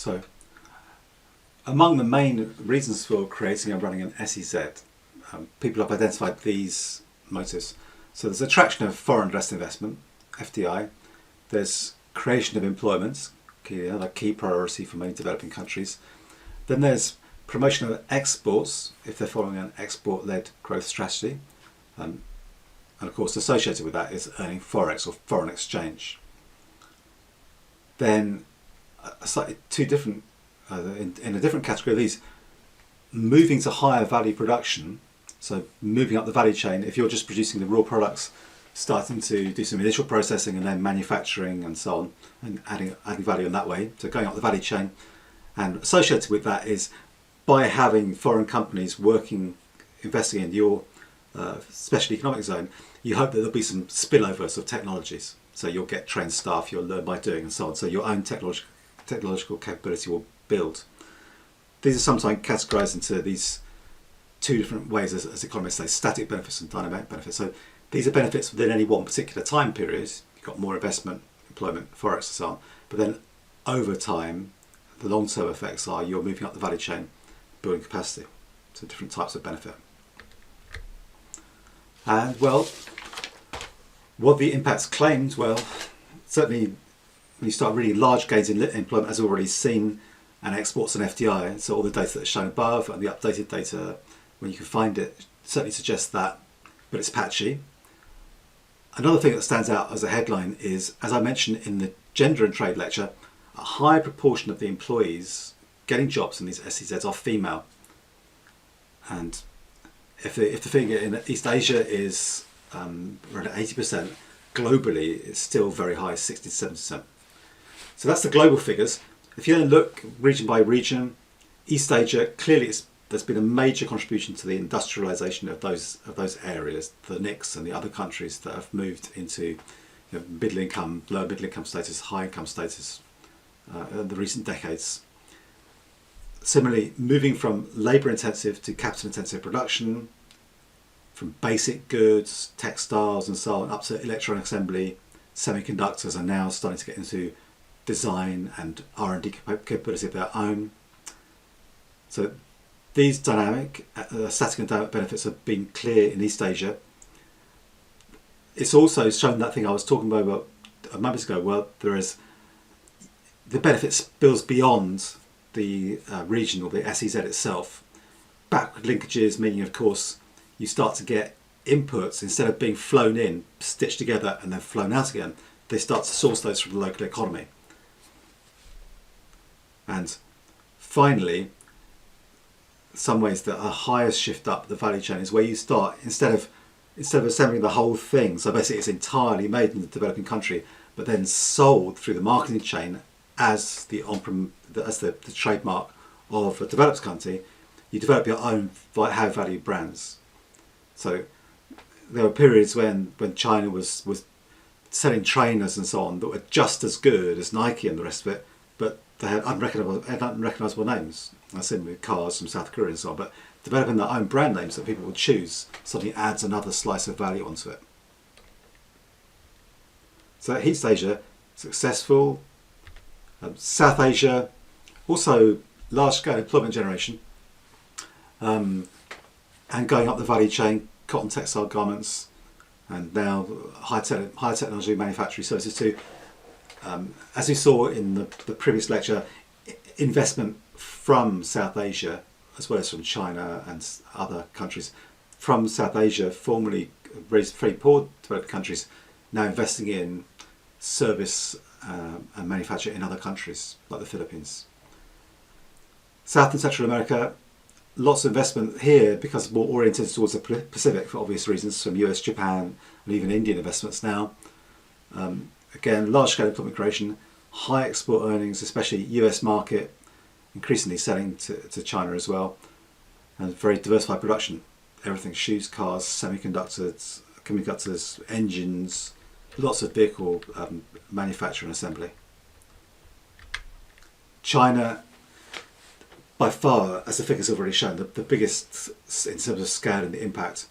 So, among the main reasons for creating and running an SEZ, people have identified these motives. So there's attraction of foreign direct investment, FDI. There's creation of employment, another key priority for many developing countries. Then there's promotion of exports, if they're following an export-led growth strategy. And of course, associated with that is earning forex or foreign exchange. Then, slightly two different, in a different category of these, moving to higher value production. So moving up the value chain, if you're just producing the raw products, starting to do some initial processing and then manufacturing and so on, and adding value in that way, so going up the value chain. And associated with that is by having foreign companies investing in your special economic zone, you hope that there'll be some spillovers of technologies. So you'll get trained staff, you'll learn by doing and so on. So your own technological capability will build. These are sometimes categorized into these two different ways, as economists say, static benefits and dynamic benefits. So these are benefits within any one particular time period. You've got more investment, employment, forex and so on. But then over time, the long-term effects are you're moving up the value chain, building capacity. So different types of benefit. And well, what the impacts claimed? Well, certainly when you start reading large gains in employment, as we've already seen, and exports and FDI, so all the data that's shown above and the updated data, when you can find it, certainly suggests that, but it's patchy. Another thing that stands out as a headline is, as I mentioned in the gender and trade lecture, a high proportion of the employees getting jobs in these SEZs are female. And if the figure in East Asia is around 80%, globally it's still very high, 60 to 70%. So that's the global figures. If you then look region by region, East Asia, clearly there's been a major contribution to the industrialization of those areas, the NICs and the other countries that have moved into middle income, lower middle income status, high income status in the recent decades. Similarly, moving from labour intensive to capital intensive production, from basic goods, textiles and so on, up to electronic assembly, semiconductors are now starting to get into design and R&D capability of their own. So these static and dynamic benefits have been clear in East Asia. It's also shown that thing I was talking about a moment ago, where there is the benefit spills beyond the region or the SEZ itself. Backward linkages, meaning of course you start to get inputs, instead of being flown in, stitched together and then flown out again, they start to source those from the local economy. And finally, some ways that are highest shift up the value chain is where you start, instead of assembling the whole thing, so basically it's entirely made in the developing country but then sold through the marketing chain as the trademark of a developed country, you develop your own high value brands. So there were periods when China was selling trainers and so on that were just as good as Nike and the rest of it, but they had unrecognisable names. I've seen with cars from South Korea and so on, but developing their own brand names that people would choose suddenly adds another slice of value onto it. So East Asia, successful. South Asia, also large-scale employment generation, and going up the value chain, cotton, textile, garments, and now high technology manufacturing services too. As we saw in the previous lecture, investment from South Asia, as well as from China and other countries, from South Asia, formerly very poor developed countries, now investing in service and manufacture in other countries like the Philippines. South and Central America, lots of investment here because more oriented towards the Pacific for obvious reasons, from US, Japan and even Indian investments now. Again, large scale employment creation, high export earnings, especially US market, increasingly selling to China as well, and very diversified production. Everything, shoes, cars, semiconductors, engines, lots of vehicle manufacture and assembly. China, by far, as the figures have already shown, the biggest in terms of scale and the impact.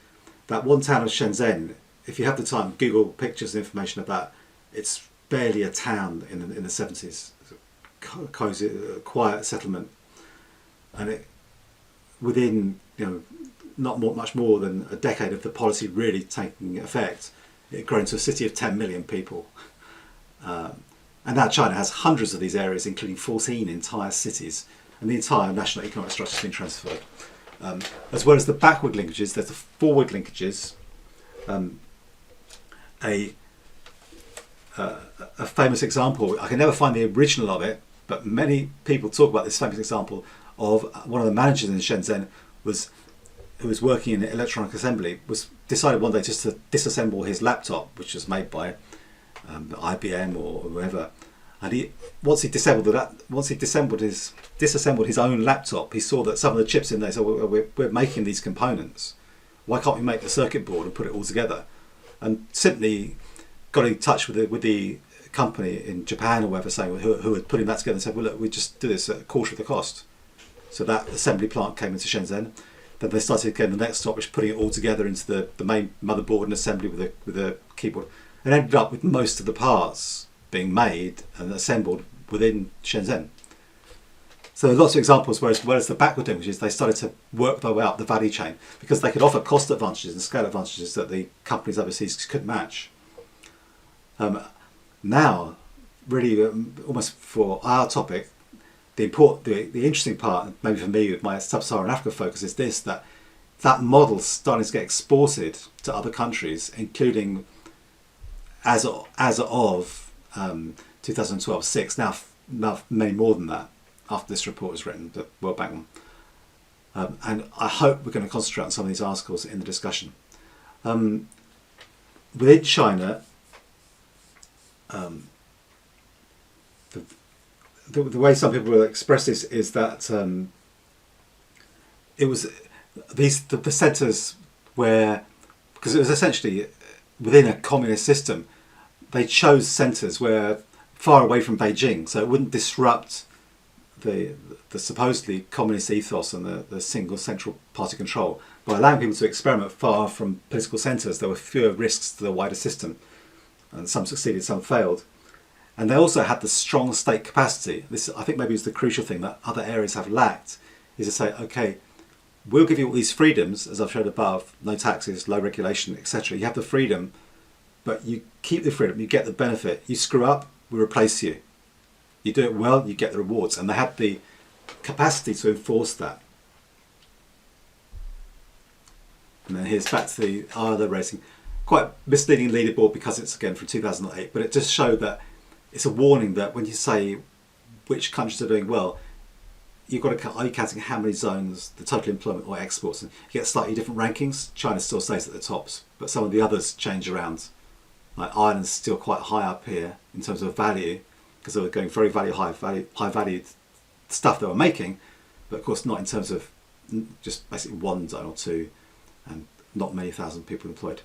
That one town of Shenzhen, if you have the time, Google pictures and information of that. It's barely a town in the 70s. cozy, quiet settlement, and it within not much more than a decade of the policy really taking effect, it grown to a city of 10 million people. And now China has hundreds of these areas, including 14 entire cities, and the entire national economic structure has been transferred. As well as the backward linkages, there's the forward linkages. A famous example, I can never find the original of it, but many people talk about this famous example of one of the managers in Shenzhen who was working in electronic assembly, decided one day just to disassemble his laptop, which was made by IBM or whoever. And once he disassembled his own laptop, he saw that some of the chips in there. So we're making these components. Why can't we make the circuit board and put it all together? And simply got in touch with the company in Japan or whatever, saying who had putting that together, and said, "Well, look, we just do this at a quarter of the cost." So that assembly plant came into Shenzhen. Then they started again the next stop, which putting it all together into the main motherboard and assembly with a keyboard, and ended up with most of the parts being made and assembled within Shenzhen. So there are lots of examples where, as well as the backward linkages, they started to work their way up the value chain because they could offer cost advantages and scale advantages that the companies overseas couldn't match. Now, really, almost for our topic, the interesting part, maybe for me with my sub-Saharan Africa focus, is this: that model's starting to get exported to other countries, including as of 2012-6. Now many more than that after this report was written, the World Bank one. And I hope we're going to concentrate on some of these articles in the discussion. Within China, the way some people will express this is that it was the centres where, because it was essentially within a communist system, they chose centres where far away from Beijing, so it wouldn't disrupt the supposedly communist ethos and the single central party control. By allowing people to experiment far from political centres, there were fewer risks to the wider system, and some succeeded, some failed. And they also had the strong state capacity. This, I think, maybe is the crucial thing that other areas have lacked, is to say, okay, we'll give you all these freedoms, as I've showed above, no taxes, low regulation, etc. You have the freedom, but you keep the freedom, you get the benefit. You screw up, we replace you. You do it well, you get the rewards. And they had the capacity to enforce that. And then here's back to the ILO rating. Quite misleading leaderboard because it's, again, from 2008, but it just showed that it's a warning that when you say which countries are doing well, you've got to count, are you counting how many zones, the total employment or exports? And you get slightly different rankings. China still stays at the tops, but some of the others change around. Like Ireland's still quite high up here in terms of value, because they were going very high valued stuff they were making, but of course not in terms of just basically one zone or two, and not many thousand people employed.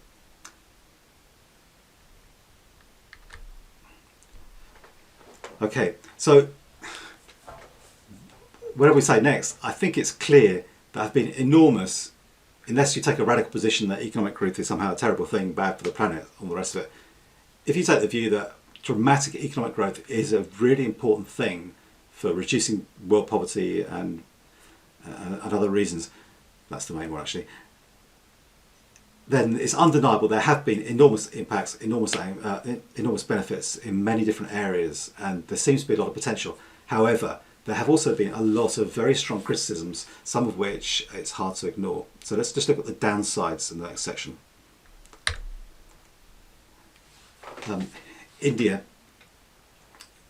Okay, so what do we say next? I think it's clear that have been enormous, unless you take a radical position that economic growth is somehow a terrible thing, bad for the planet, all the rest of it. If you take the view that dramatic economic growth is a really important thing for reducing world poverty and other reasons, that's the main one actually, then it's undeniable there have been enormous impacts, enormous benefits in many different areas, and there seems to be a lot of potential. However, there have also been a lot of very strong criticisms, some of which it's hard to ignore. So let's just look at the downsides in the next section. India,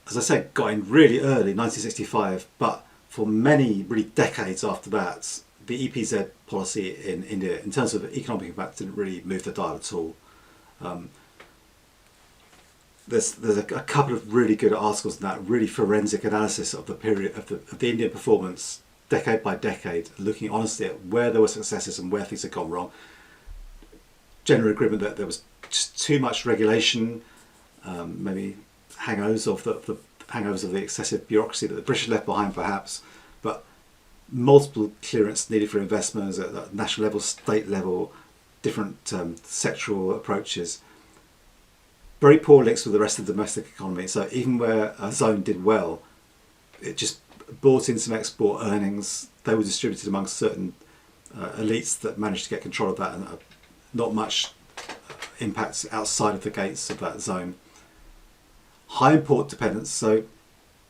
as I said, got in really early, 1965, but for many really decades after that, the EPZ policy in India, in terms of economic impact, didn't really move the dial at all. There's a couple of really good articles in that, really forensic analysis of the period of the Indian performance, decade by decade, looking honestly at where there were successes and where things had gone wrong. General agreement that there was just too much regulation, maybe hangovers of the excessive bureaucracy that the British left behind, perhaps, but multiple clearance needed for investments at the national level, state level, different sectoral approaches. Very poor links with the rest of the domestic economy. So even where a zone did well, it just brought in some export earnings. They were distributed among certain elites that managed to get control of that, and not much impact outside of the gates of that zone. High import dependence, so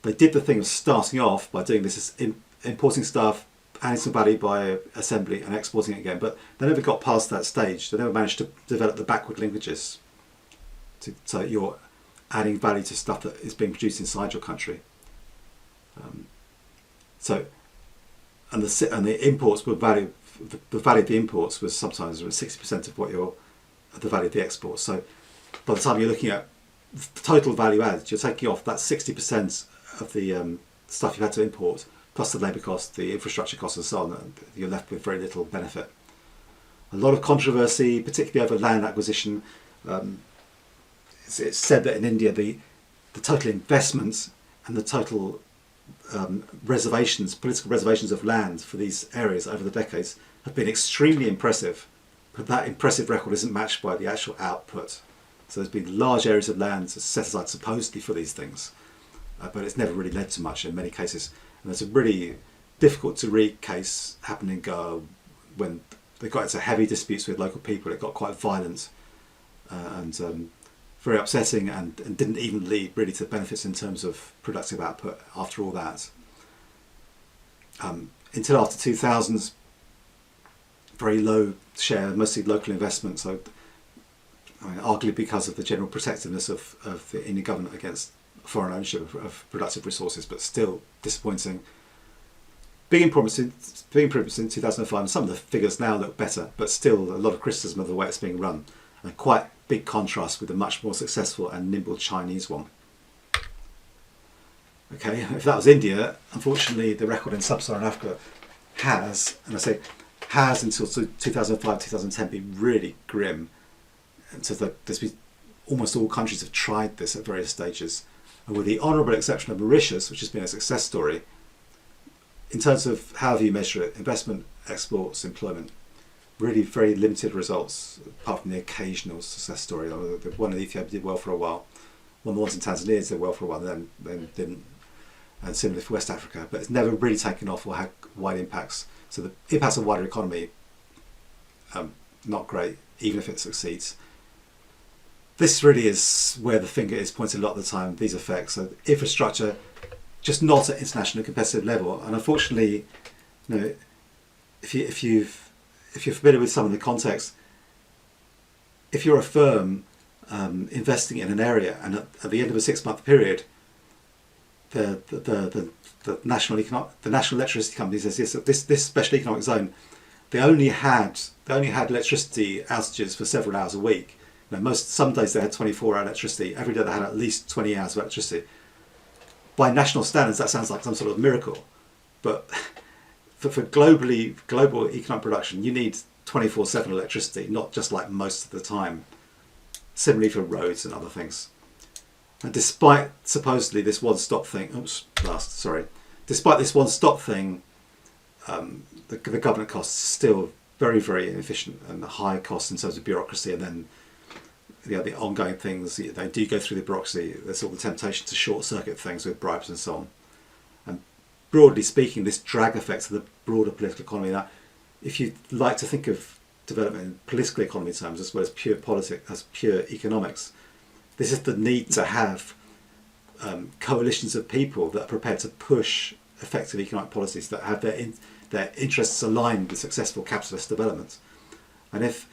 they did the thing of starting off by doing this, importing stuff, adding some value by assembly and exporting it again, but they never got past that stage. They never managed to develop the backward linkages. So you're adding value to stuff that is being produced inside your country. And the imports were value. The value of the imports was sometimes 60% of the value of the exports. So by the time you're looking at the total value added, you're taking off that 60% of the stuff you had to import, plus the labour cost, the infrastructure costs, and so on. And you're left with very little benefit. A lot of controversy, particularly over land acquisition. It's said that in India the total investments and the total political reservations of land for these areas over the decades have been extremely impressive, but that impressive record isn't matched by the actual output. So there's been large areas of land set aside supposedly for these things, but it's never really led to much in many cases. And there's a really difficult to read case happened in Goa when they got into heavy disputes with local people. It got quite violent and very upsetting, and didn't even lead really to benefits in terms of productive output after all that. Until after 2000s, very low share, mostly local investment, so arguably because of the general protectiveness of the Indian government against foreign ownership of productive resources, but still disappointing. Big improvements in 2005, and some of the figures now look better, but still a lot of criticism of the way it's being run, and quite big contrast with the much more successful and nimble Chinese one. Okay, if that was India, unfortunately the record in sub-Saharan Africa has, and I say has until 2005, 2010, been really grim. And so there's been, almost all countries have tried this at various stages. And with the honourable exception of Mauritius, which has been a success story, in terms of however you measure it, investment, exports, employment, really very limited results, apart from the occasional success story. The one in Ethiopia did well for a while. One of the ones in Tanzania did well for a while, then didn't. And similarly for West Africa. But it's never really taken off or had wide impacts. So the impacts on the wider economy, not great, even if it succeeds. This really is where the finger is pointed a lot of the time, these effects. So infrastructure, just not at international competitive level. And unfortunately, if you're familiar with some of the context, if you're a firm investing in an area, and at the end of a 6-month period, the national electricity company says this special economic zone, they only had electricity outages for several hours a week. Some days they had 24-hour electricity. Every day they had at least 20 hours of electricity. By national standards, that sounds like some sort of miracle, but for global economic production, you need 24/7 electricity, not just like most of the time. Similarly for roads and other things. And despite supposedly this one-stop thing, despite this one-stop thing, the government costs are still very, very inefficient and high costs in terms of bureaucracy. And then the ongoing things, they do go through the bureaucracy. There's all the temptation to short-circuit things with bribes and so on. And broadly speaking, this drag effect of the broader political economy, that if you like to think of development in political economy terms as well as pure politics, as pure economics, this is the need to have coalitions of people that are prepared to push effective economic policies that have their interests aligned with successful capitalist development. And if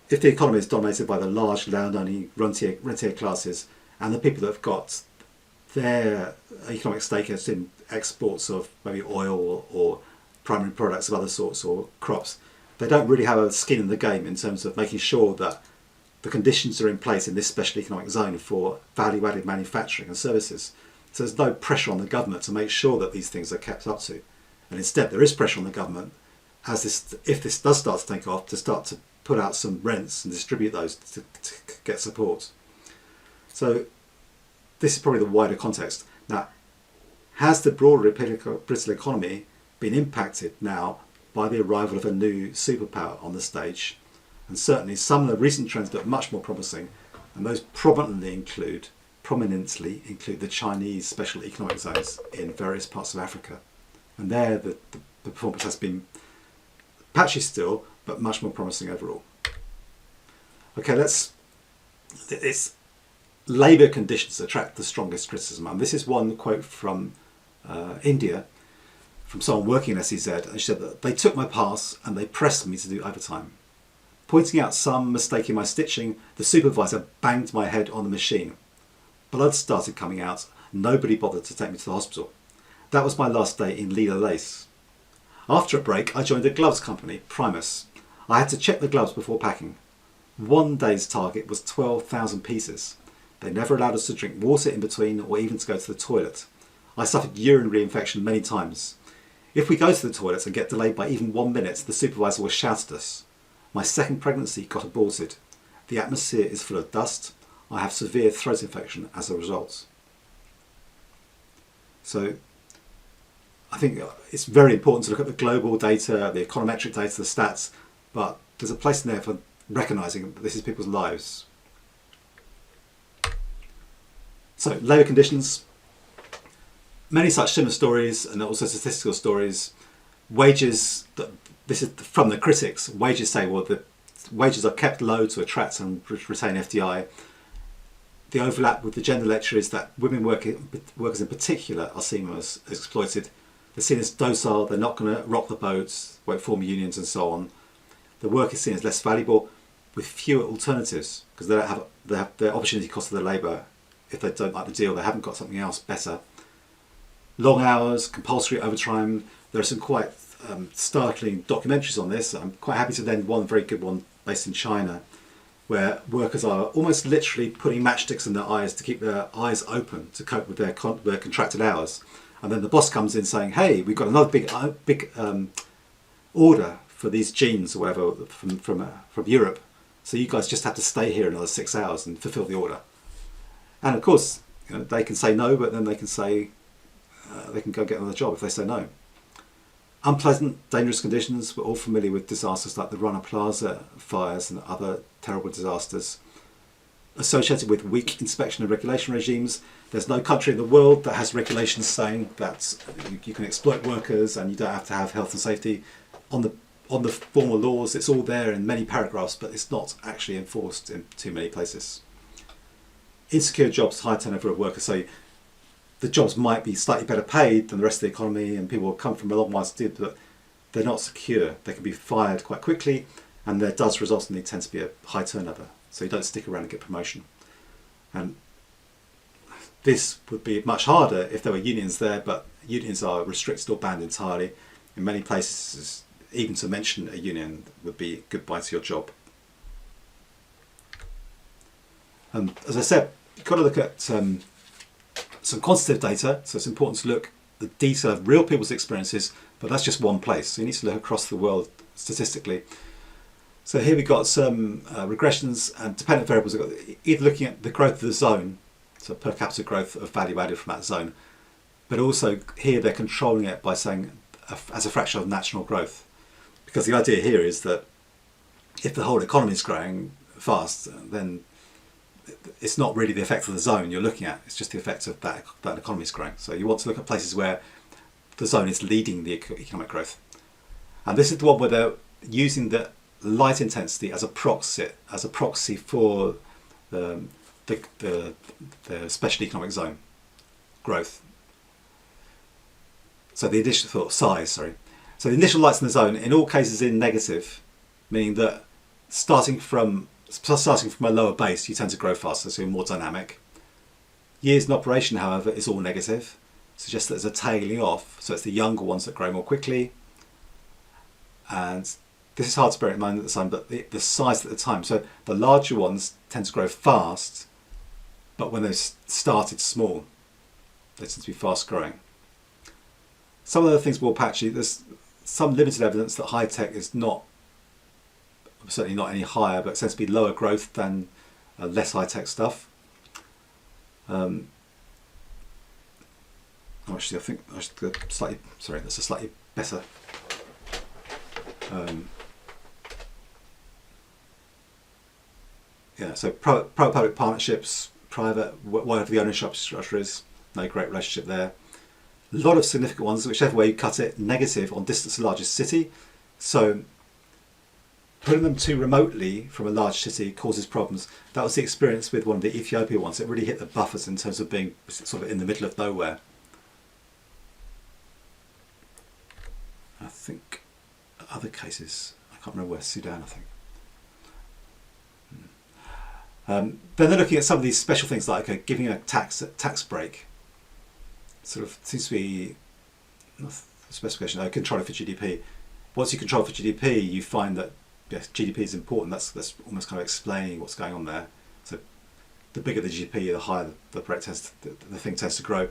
the economy is dominated by the large land-owning rentier classes and the people that have got their economic stake in exports of maybe oil or primary products of other sorts or crops, they don't really have a skin in the game in terms of making sure that the conditions are in place in this special economic zone for value-added manufacturing and services. So there's no pressure on the government to make sure that these things are kept up to. And instead there is pressure on the government, if this does start to take off, to start to put out some rents and distribute those to get support. So this is probably the wider context. Now, has the broader political economy been impacted now by the arrival of a new superpower on the stage? And certainly some of the recent trends look much more promising, and those prominently include prominently include the Chinese special economic zones in various parts of Africa. And there the performance has been patchy still, but much more promising overall. Okay, it's labour conditions attract the strongest criticism. And this is one quote from India, from someone working at SEZ, and she said that they took my pass and they pressed me to do overtime. Pointing out some mistake in my stitching, the supervisor banged my head on the machine. Blood started coming out. Nobody bothered to take me to the hospital. That was my last day in Lila Lace. After a break, I joined a gloves company, Primus. I had to check the gloves before packing. One day's target was 12,000 pieces. They never allowed us to drink water in between or even to go to the toilet. I suffered urinary infection many times. If we go to the toilet and get delayed by even 1 minute, the supervisor will shout at us. My second pregnancy got aborted. The atmosphere is full of dust. I have severe throat infection as a result. So I think it's very important to look at the global data, the econometric data, the stats, but there's a place in there for recognising that this is people's lives. So labour conditions, many such similar stories and also statistical stories. Wages, this is from the critics, wages say, well, the wages are kept low to attract and retain FDI. The overlap with the gender lecture is that women workers in particular are seen as exploited. They're seen as docile, they're not going to rock the boat, won't form unions and so on. The work is seen as less valuable with fewer alternatives because they have the opportunity cost of their labour. If they don't like the deal, they haven't got something else better. Long hours, compulsory overtime. There are some quite startling documentaries on this. I'm quite happy to lend one very good one based in China, where workers are almost literally putting matchsticks in their eyes to keep their eyes open to cope with their contracted hours. And then the boss comes in saying, hey, we've got another big order for these jeans or whatever from Europe. So you guys just have to stay here another 6 hours and fulfill the order. And of course, they can say no, but then they can say, they can go get another job if they say no. Unpleasant, dangerous conditions. We're all familiar with disasters like the Rana Plaza fires and other terrible disasters. Associated with weak inspection and regulation regimes. There's no country in the world that has regulations saying that you can exploit workers and you don't have to have health and safety. On the formal laws, it's all there in many paragraphs, but it's not actually enforced in too many places. Insecure jobs, high turnover of workers. So the jobs might be slightly better paid than the rest of the economy and people will come from a long way to do it, but they're not secure. They can be fired quite quickly and there does result in, tends to be a high turnover. So you don't stick around and get promotion. And this would be much harder if there were unions there, but unions are restricted or banned entirely. In many places, even to mention a union would be goodbye to your job. And as I said, you've got to look at some quantitative data, so it's important to look at the detail of real people's experiences, but that's just one place. So you need to look across the world statistically. So here we've got some regressions and dependent variables. We've got either looking at the growth of the zone, so per capita growth of value added from that zone, but also here they're controlling it by saying as a fraction of national growth. Because the idea here is that if the whole economy is growing fast, then it's not really the effect of the zone you're looking at, it's just the effect of that economy is growing. So you want to look at places where the zone is leading the economic growth. And this is the one where they're using the light intensity as a proxy for the special economic zone growth. So the initial size, sorry. So the initial lights in the zone, in all cases, in negative, meaning that starting from a lower base, you tend to grow faster, so you're more dynamic. Years in operation, however, is all negative, suggests that there's a tailing off, so it's the younger ones that grow more quickly. And this is hard to bear in mind at the time, but the size at the time. So the larger ones tend to grow fast, but when they've started small, they tend to be fast growing. Some of the things more patchy. There's some limited evidence that high tech is not, certainly not any higher, but it tends to be lower growth than less high tech stuff. Actually, I think I should go slightly. Sorry, that's a slightly better. Yeah, so public partnerships, private, whatever the ownership structure is, no great relationship there. A lot of significant ones, whichever way you cut it, negative on distance to the largest city. So putting them too remotely from a large city causes problems. That was the experience with one of the Ethiopia ones. It really hit the buffers in terms of being sort of in the middle of nowhere. I think other cases, I can't remember where, Sudan, I think. Then they're looking at some of these special things like giving a tax break. Sort of seems to be specification, control for GDP. Once you control for GDP, you find that yes, GDP is important. That's almost kind of explaining what's going on there. So the bigger the GDP, the higher the thing tends to grow.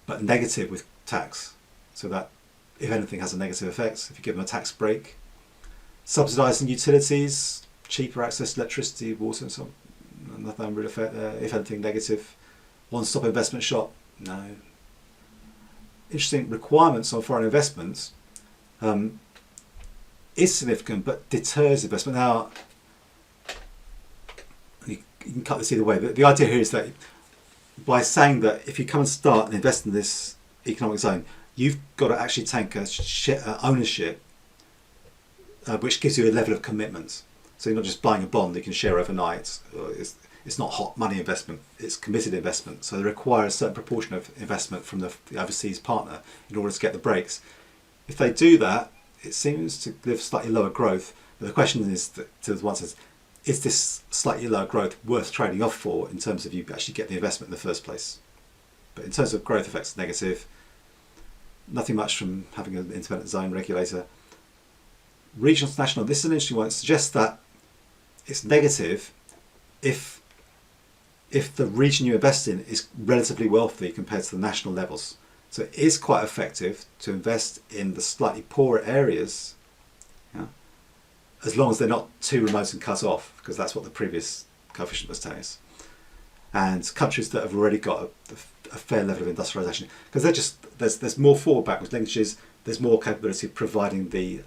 But negative with tax, so that if anything has a negative effect, if you give them a tax break. Subsidising utilities, cheaper access to electricity, water and so on. Nothing really effect there. If anything negative. One-stop investment shop, no. Interesting requirements on foreign investments is significant but deters investment. Now, you can cut this either way, but the idea here is that by saying that if you come and start and invest in this economic zone, you've got to actually take ownership, which gives you a level of commitment. So you're not just buying a bond that you can share overnight. It's not hot money investment, it's committed investment. So they require a certain proportion of investment from the overseas partner in order to get the breaks. If they do that, it seems to give slightly lower growth. But the question is, to the one says, is this slightly lower growth worth trading off for in terms of you actually get the investment in the first place? But in terms of growth effects, negative. Nothing much from having an independent zone regulator. Regional to national, this is an interesting one. It suggests that it's negative if the region you invest in is relatively wealthy compared to the national levels. So it is quite effective to invest in the slightly poorer areas, yeah, as long as they're not too remote and cut off, because that's what the previous coefficient was telling us. And countries that have already got a fair level of industrialisation, because they're just there's more forward backwards linkages, there's more capability of providing the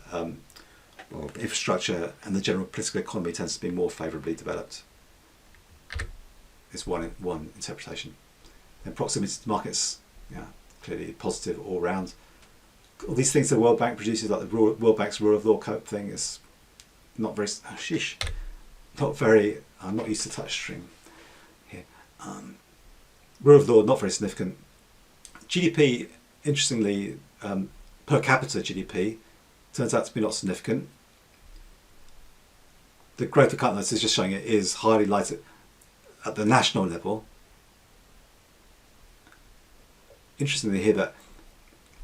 infrastructure, and the general political economy tends to be more favourably developed. Is one interpretation. And proximity to markets, yeah, clearly positive all round. All these things the World Bank produces, like the World Bank's rule of law code thing, is not very. Not very. I'm not used to touchscreen here. Rule of law not very significant. GDP, interestingly, per capita GDP turns out to be not significant. The growth of countries is just showing it is highly lighted at the national level. Interestingly here that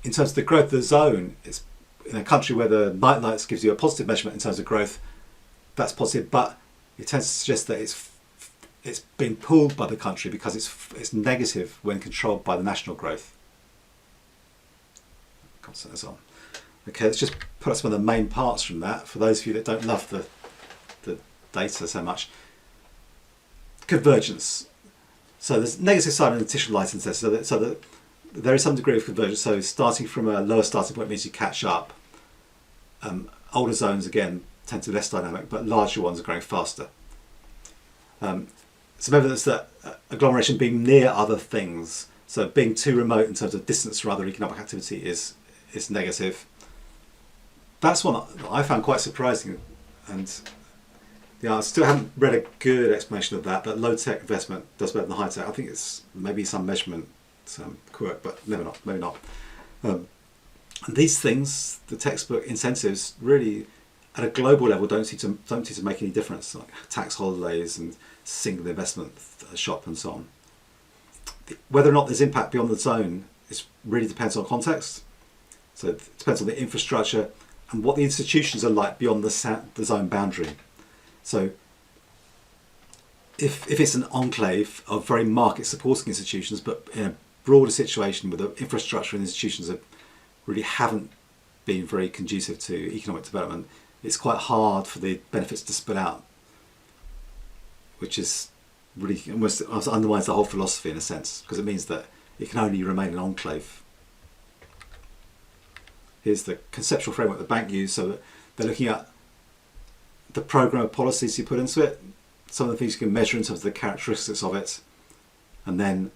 in terms of the growth of the zone, it's in a country where the night lights gives you a positive measurement in terms of growth, that's positive, but it tends to suggest that it's being pulled by the country because it's negative when controlled by the national growth. Constant as on. Okay, let's just put up some of the main parts from that for those of you that don't love the data so much. Convergence. So there's negative sign and additional license there, so that there is some degree of convergence. So starting from a lower starting point means you catch up. Older zones again tend to be less dynamic, but larger ones are growing faster. Some evidence that agglomeration being near other things, so being too remote in terms of distance from other economic activity is negative. That's one I found quite surprising, and yeah, I still haven't read a good explanation of that low tech investment does better than high tech. I think it's maybe some measurement, some quirk, but maybe not. And these things, the textbook incentives, really at a global level don't seem to make any difference, like tax holidays and single investment shop and so on. Whether or not there's impact beyond the zone really depends on context. So it depends on the infrastructure and what the institutions are like beyond the zone boundary. So if it's an enclave of very market supporting institutions, but in a broader situation where the infrastructure and institutions really haven't been very conducive to economic development, it's quite hard for the benefits to spill out, which is really almost undermines the whole philosophy in a sense, because it means that it can only remain an enclave. Here's the conceptual framework the bank used. So that they're looking at the program of policies you put into it. some of the things you can measure in terms of the characteristics of it, and then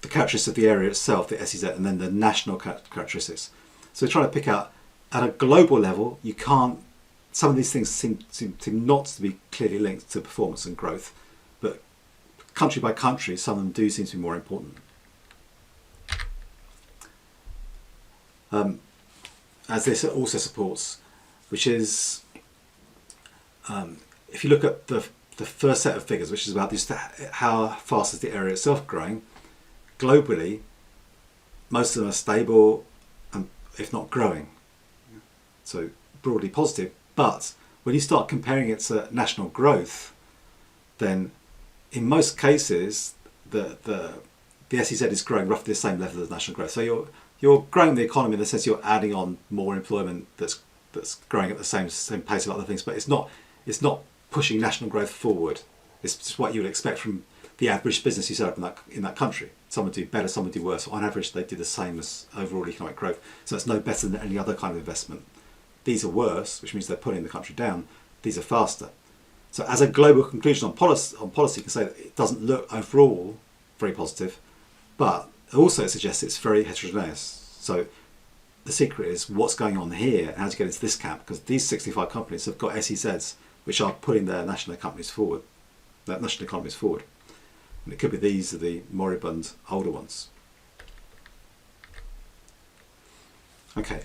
the characteristics of the area itself, the SEZ, and then the national characteristics. So we're trying to pick out, at a global level, you can't, some of these things seem not to be clearly linked to performance and growth, but country by country, some of them do seem to be more important. As this also supports, which is, if you look at the first set of figures, which is about this, how fast is the area itself growing, globally, most of them are stable, and if not growing. So broadly positive. But when you start comparing it to national growth, then in most cases, the SEZ is growing roughly the same level as national growth. So you're growing the economy in the sense you're adding on more employment that's growing at the same pace of other things, but it's not pushing national growth forward. It's just what you would expect from the average business you set up in that country. Some would do better, some would do worse. On average, they do the same as overall economic growth. So it's no better than any other kind of investment. These are worse, which means they're pulling the country down. These are faster. So as a global conclusion on policy, you can say that it doesn't look overall very positive, but also it suggests it's very heterogeneous. So the secret is what's going on here and how to get into this camp, because these 65 companies have got SEZs which are putting their national economies forward. And it could be these are the moribund older ones. Okay,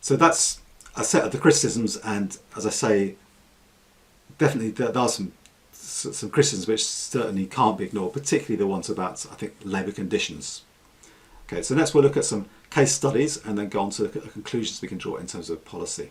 so that's a set of the criticisms, and as I say, definitely there are some criticisms which certainly can't be ignored, particularly the ones about, I think, labour conditions. Okay, so next we'll look at some case studies and then go on to look at the conclusions we can draw in terms of policy.